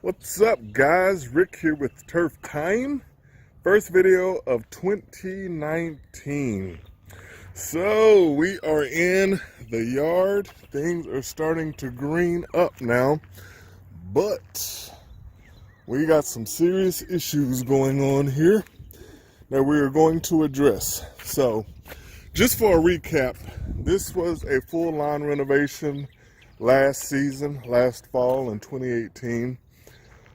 What's up, guys? Rick here with Turf Tyme. First video of 2019. So we are in the yard. Things are starting to green up now, but we got some serious issues going on here that we are going to address. So just for a recap, this was a full lawn renovation last fall in 2018.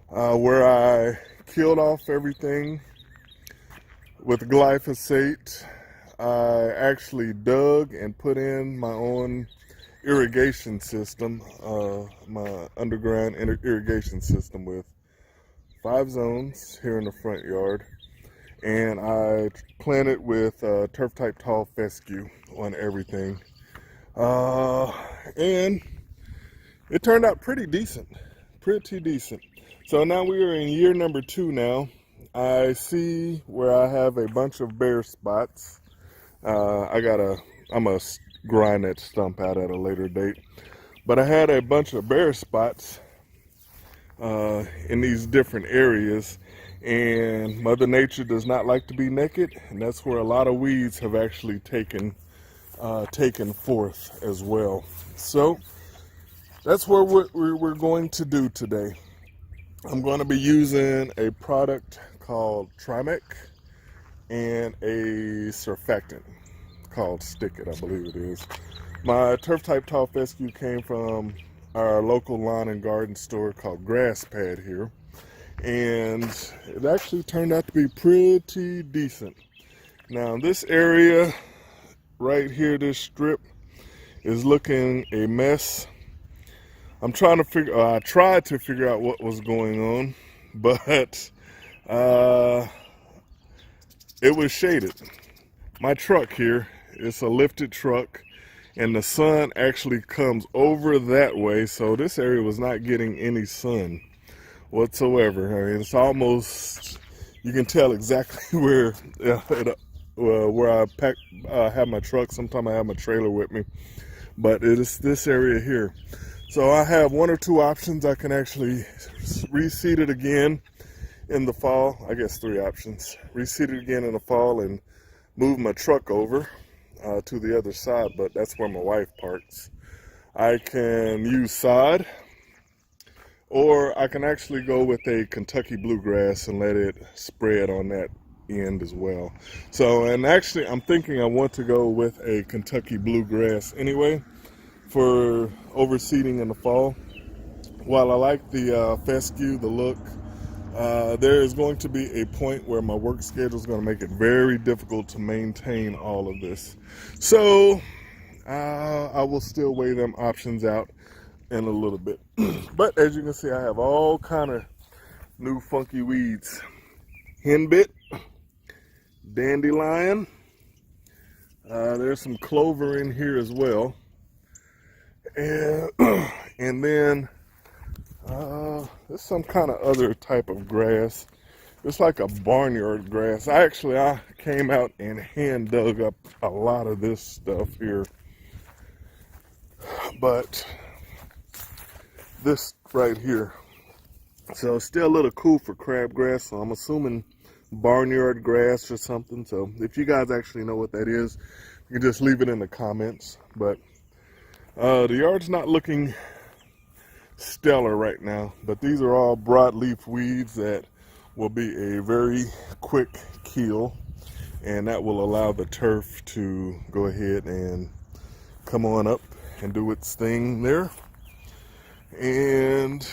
Where I killed off everything with glyphosate. I actually dug and put in my own irrigation system, my underground irrigation system with 5 zones here in the front yard. And I planted with turf type tall fescue on everything. And it turned out pretty decent. So now we are in year number 2 now. I see where I have a bunch of bare spots. I'm gonna grind that stump out at a later date. But I had a bunch of bare spots in these different areas, and Mother Nature does not like to be naked, and that's where a lot of weeds have actually taken forth as well. So that's what we're going to do today. I'm going to be using a product called Tyme and a surfactant called Stick It, I believe it is. My turf type tall fescue came from our local lawn and garden store called Grass Pad here, and it actually turned out to be pretty decent. Now this area right here, this strip, is looking a mess. I tried to figure out what was going on, but it was shaded. My truck here, it's a lifted truck, and the sun actually comes over that way, so this area was not getting any sun whatsoever. I mean, it's almost, you can tell exactly where I have my truck. Sometimes I have my trailer with me, but it is this area here. So I have 1 or 2 options. I can actually reseed it again in the fall. I guess 3 options. Reseed it again in the fall and move my truck over to the other side, but that's where my wife parks. I can use sod, or I can actually go with a Kentucky bluegrass and let it spread on that end as well. So, and actually I'm thinking I want to go with a Kentucky bluegrass anyway for overseeding in the fall. While I like the fescue, the look, there is going to be a point where my work schedule is going to make it very difficult to maintain all of this. So I will still weigh them options out in a little bit. But as you can see, I have all kind of new funky weeds. Henbit, dandelion, there's some clover in here as well. And then there's some kind of other type of grass. It's like a barnyard grass. I came out and hand dug up a lot of this stuff here. But this right here, so it's still a little cool for crabgrass, so I'm assuming barnyard grass or something. So if you guys actually know what that is, you can just leave it in the comments. But the yard's not looking stellar right now, but these are all broadleaf weeds that will be a very quick kill, and that will allow the turf to go ahead and come on up and do its thing there. And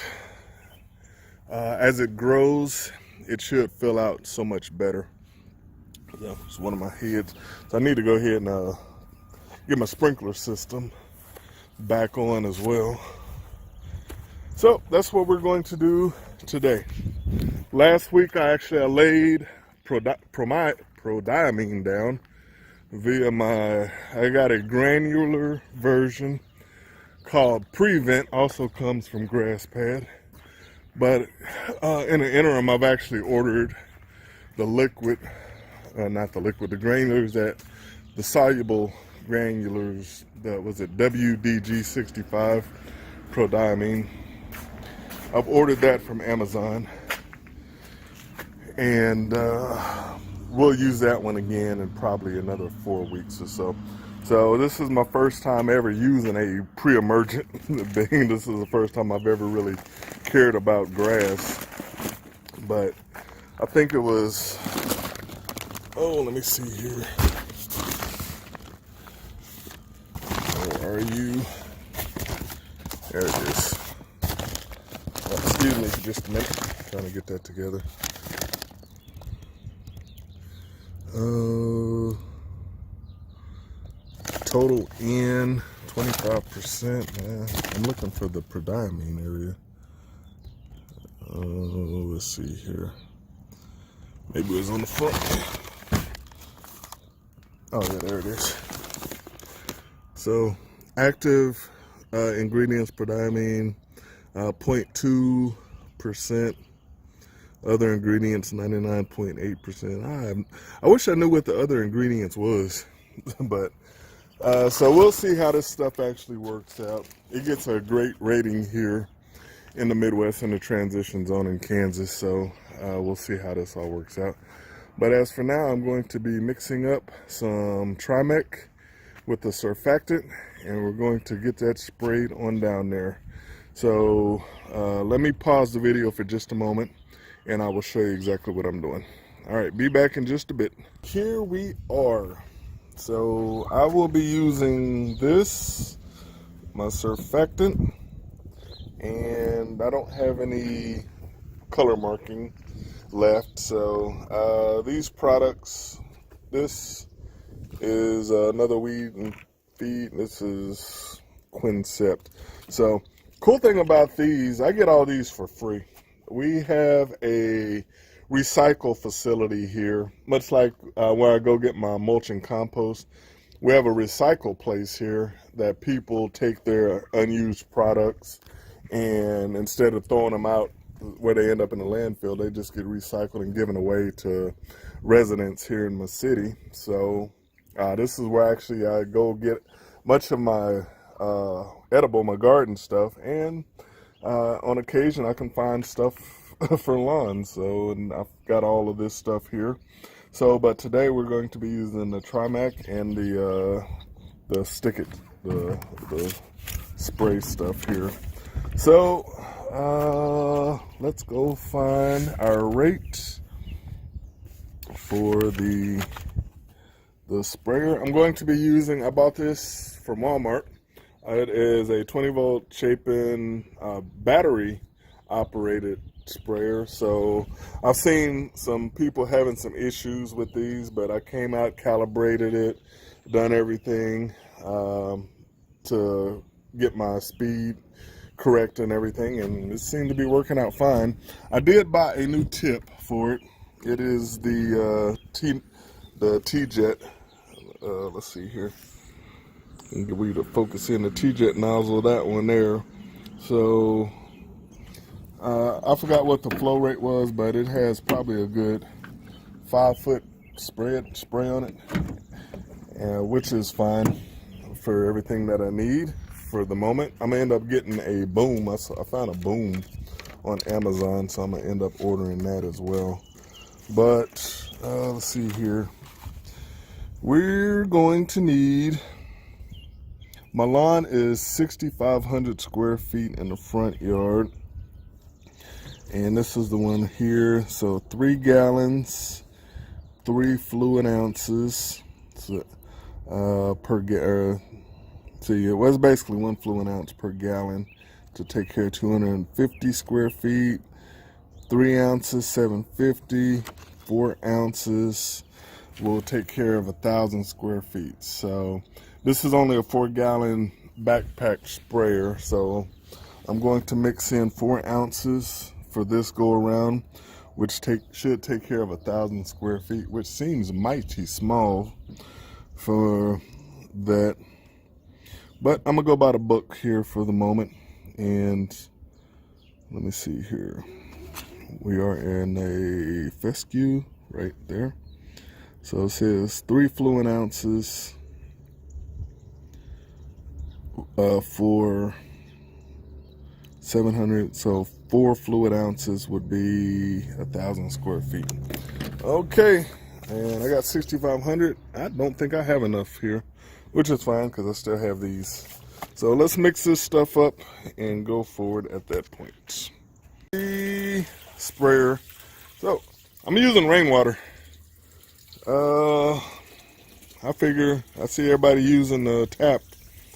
as it grows, it should fill out so much better. Yeah, it's one of my heads, so I need to go ahead and get my sprinkler system back on as well. So that's what we're going to do today. Last week I laid prodiamine down via I got a granular version called Prevent, also comes from Grass Pad. But in the interim, I've actually ordered the liquid, the granulars, the soluble granulars, was it WDG 65 prodiamine. I've ordered that from Amazon, and we'll use that one again in probably another 4 weeks or so. So this is my first time ever using a pre-emergent being. This is the first time I've ever really cared about grass. But I think it was, oh, let me see here. Where are you? There it is. Excuse me for just a minute. I'm trying to get that together. Total in 25%. I'm looking for the prodiamine area. Let's see here. Maybe it was on the front. Oh yeah, there it is. So active ingredients, prodiamine, 0.2%. Other ingredients, 99.8%. I wish I knew what the other ingredients was, but so we'll see how this stuff actually works out. It gets a great rating here in the Midwest in the transition zone in Kansas, so we'll see how this all works out. But as for now, I'm going to be mixing up some Tyme with the surfactant, and we're going to get that sprayed on down there. So let me pause the video for just a moment, and I will show you exactly what I'm doing. All right, be back in just a bit. Here we are. So I will be using this, my surfactant, and I don't have any color marking left. So these products, this is another weed and feed. This is Quincept. So cool thing about these, I get all these for free. We have a recycle facility here, much like where I go get my mulch and compost. We have a recycle place here that people take their unused products, and instead of throwing them out where they end up in the landfill, they just get recycled and given away to residents here in my city. So this is where actually I go get much of my edible, my garden stuff, and on occasion I can find stuff for lawns. So, and I've got all of this stuff here. So, but today we're going to be using the Tyme and the spray stuff here. So let's go find our rate for the sprayer. I'm going to be using, I bought this from Walmart. It is a 20-volt Chapin battery operated sprayer. So I've seen some people having some issues with these, but I came out, calibrated it, done everything to get my speed correct and everything, and it seemed to be working out fine. I did buy a new tip for it. It is the T-Jet. Let's see here. And get you to focus in the T-Jet nozzle, that one there. So I forgot what the flow rate was, but it has probably a good 5-foot spray on it, which is fine for everything that I need for the moment. I'm gonna end up getting a boom. I found a boom on Amazon, so I'm gonna end up ordering that as well. But let's see here. We're going to need, my lawn is 6,500 square feet in the front yard. And this is the one here. So 3 gallons, 3 fluid ounces per gallon. So it was basically 1 fluid ounce per gallon to take care of 250 square feet. 3 ounces, 750. 4 ounces will take care of 1,000 square feet. So this is only a 4-gallon backpack sprayer. So I'm going to mix in 4 ounces for this go around, which should take care of 1,000 square feet, which seems mighty small for that. But I'm gonna go by the book here for the moment, and let me see here. We are in a fescue right there. So it says 3 fluid ounces for 700, so 4 fluid ounces would be 1,000 square feet. Okay, and I got 6,500. I don't think I have enough here, which is fine because I still have these. So let's mix this stuff up and go forward at that point. The sprayer. So I'm using rainwater. I figure I see everybody using the tap.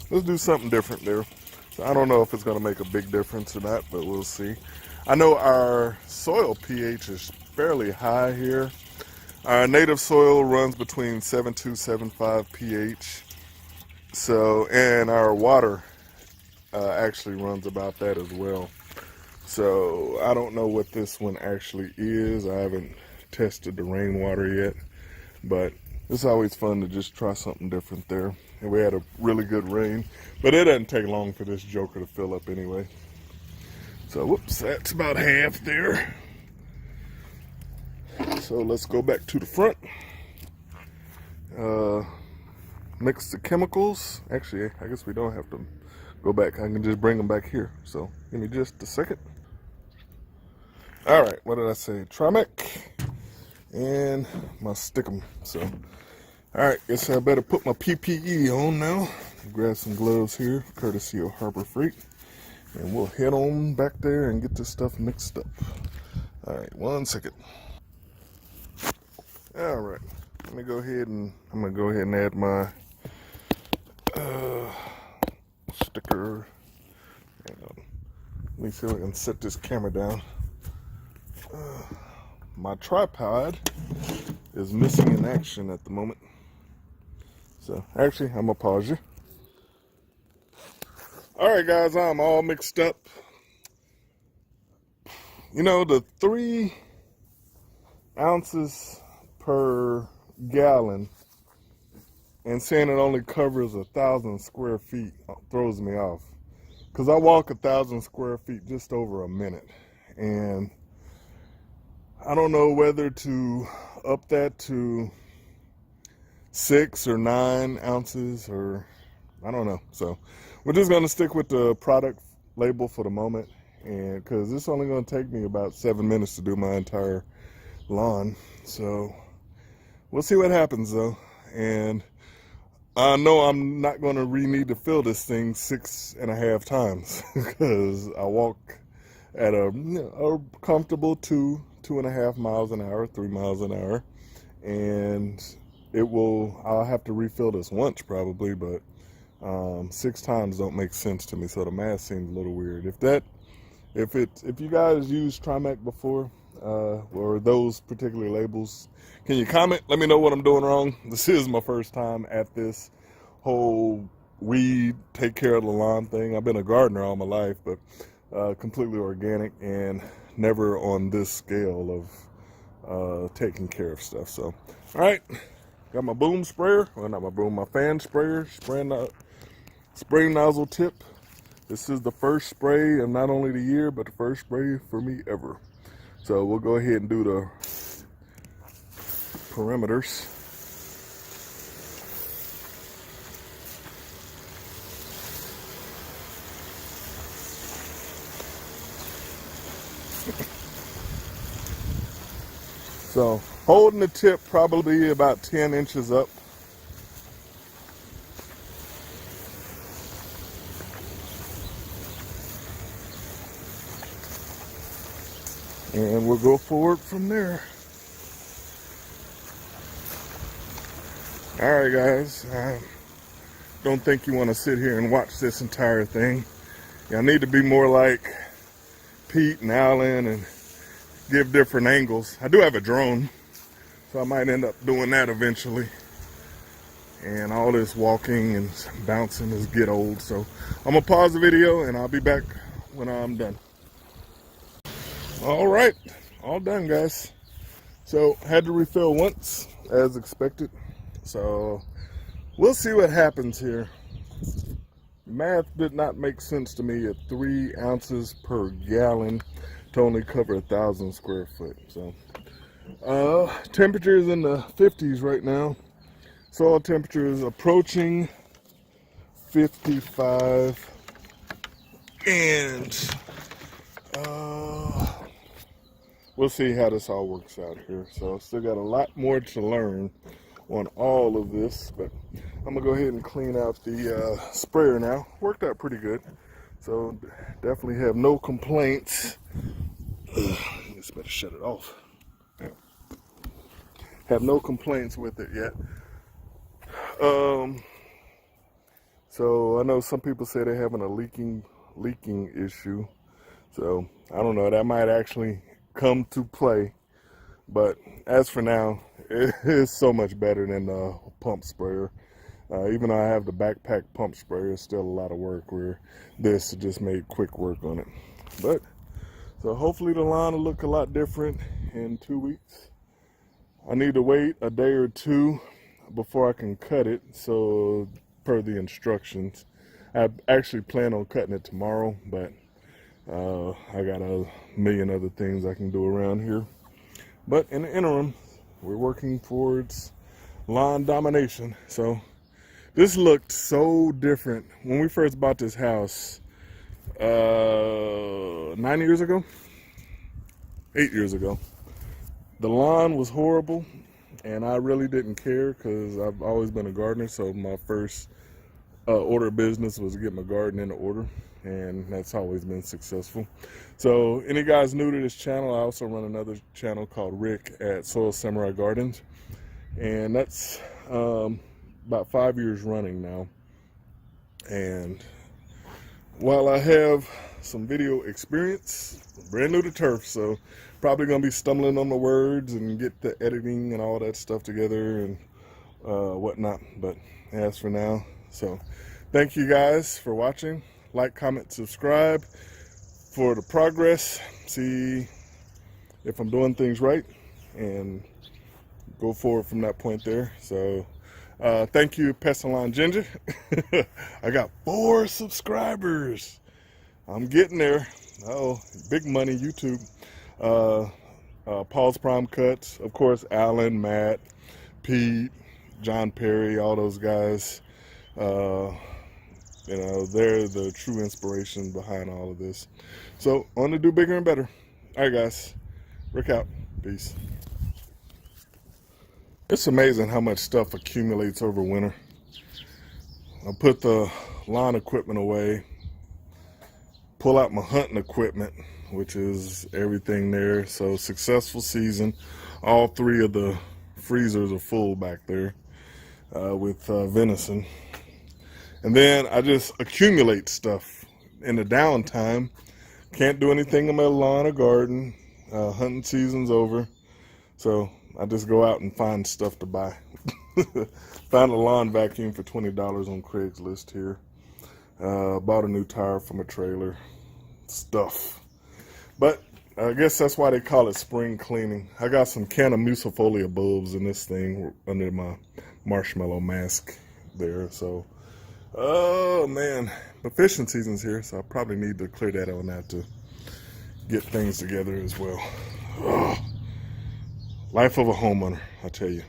Let's do something different there. So I don't know if it's going to make a big difference or not, but we'll see. I know our soil pH is fairly high here. Our native soil runs between 7.2, 7.5 pH. So, and our water actually runs about that as well. So I don't know what this one actually is. I haven't tested the rainwater yet, but it's always fun to just try something different there. And we had a really good rain, but it doesn't take long for this joker to fill up anyway. So whoops, that's about half there. So let's go back to the front. Mix the chemicals. Actually, I guess we don't have to go back. I can just bring them back here. So give me just a second. All right, what did I say? Trimec and my stickum. So, all right, guess I better put my PPE on now. Grab some gloves here, courtesy of Harbor Freight, and we'll head on back there and get this stuff mixed up. All right, 1 second. All right, I'm gonna go ahead and add my sticker. Hang on. Let me see if I can set this camera down. My tripod is missing in action at the moment. So actually, I'm gonna pause you. All right, guys, I'm all mixed up. You know, the 3 ounces per gallon and saying it only covers 1,000 square feet throws me off. Because I walk 1,000 square feet just over a minute. And I don't know whether to up that to 6 or 9 ounces, or I don't know. So we're just going to stick with the product label for the moment, and because it's only going to take me about 7 minutes to do my entire lawn. So we'll see what happens though. And I know I'm not going to need to fill this thing 6.5 times because I walk at a comfortable 2.5 miles an hour, 3 miles an hour, and I'll have to refill this once probably, but 6 times don't make sense to me, so the math seems a little weird. If you guys used Trimec before, or those particular labels, can you comment? Let me know what I'm doing wrong. This is my first time at this whole weed, take care of the lawn thing. I've been a gardener all my life, but completely organic and never on this scale of taking care of stuff. So, all right, got my boom sprayer, well, not my boom, my fan sprayer, spray nozzle tip. This is the first spray of not only the year, but the first spray for me ever. So we'll go ahead and do the perimeters. So holding the tip probably about 10 inches up. And we'll go forward from there. All right, guys. I don't think you want to sit here and watch this entire thing. Y'all need to be more like Pete and Alan and give different angles. I do have a drone, so I might end up doing that eventually. And all this walking and bouncing is get old. So I'm going to pause the video and I'll be back when I'm done. All right, all done, guys. So had to refill once as expected. So we'll see what happens here. Math did not make sense to me at 3 ounces per gallon to only cover 1,000 square foot. So temperature is in the 50s right now. Soil temperature is approaching 55, and We'll see how this all works out here. So still got a lot more to learn on all of this, but I'm gonna go ahead and clean out the sprayer now. Worked out pretty good, so definitely have no complaints. Just better shut it off. Have no complaints with it yet. So I know some people say they're having a leaking issue. So I don't know, that might actually come to play. But as for now, it is so much better than the pump sprayer. Even though I have the backpack pump sprayer, it's still a lot of work, where this just made quick work on it. But so hopefully the lawn will look a lot different in 2 weeks. I need to wait a day or two before I can cut it, so per the instructions. I actually plan on cutting it tomorrow, but I got a million other things I can do around here. But in the interim, we're working towards lawn domination. So this looked so different when we first bought this house 9 years ago, 8 years ago. The lawn was horrible, and I really didn't care because I've always been a gardener. So my first order of business was to get my garden in order, and that's always been successful. So any guys new to this channel, I also run another channel called Rick at Soil Samurai Gardens, and that's about 5 years running now. And while I have some video experience, brand new to turf, so probably gonna be stumbling on the words and get the editing and all that stuff together and whatnot. But as for now, so thank you guys for watching. Like, comment, subscribe for the progress. See if I'm doing things right, and go forward from that point there. So thank you, Pest and Lawn Ginger. I got 4 subscribers. I'm getting there. Oh, big money, YouTube. Paul's Prime Cuts, of course, Alan, Matt, Pete, John Perry, all those guys. You know, they're the true inspiration behind all of this. So on to do bigger and better. All right, guys. Rick out. Peace. It's amazing how much stuff accumulates over winter. I put the lawn equipment away, pull out my hunting equipment, which is everything there. So successful season. All 3 of the freezers are full back there with venison. And then I just accumulate stuff in the downtime. Can't do anything in my lawn or garden. Hunting season's over. So I just go out and find stuff to buy. Found a lawn vacuum for $20 on Craigslist here. Bought a new tire from a trailer. Stuff. But I guess that's why they call it spring cleaning. I got some Cannamucifolia bulbs in this thing under my marshmallow mask there. So oh man, but fishing season's here, so I probably need to clear that on out to get things together as well. Oh, life of a homeowner, I tell you.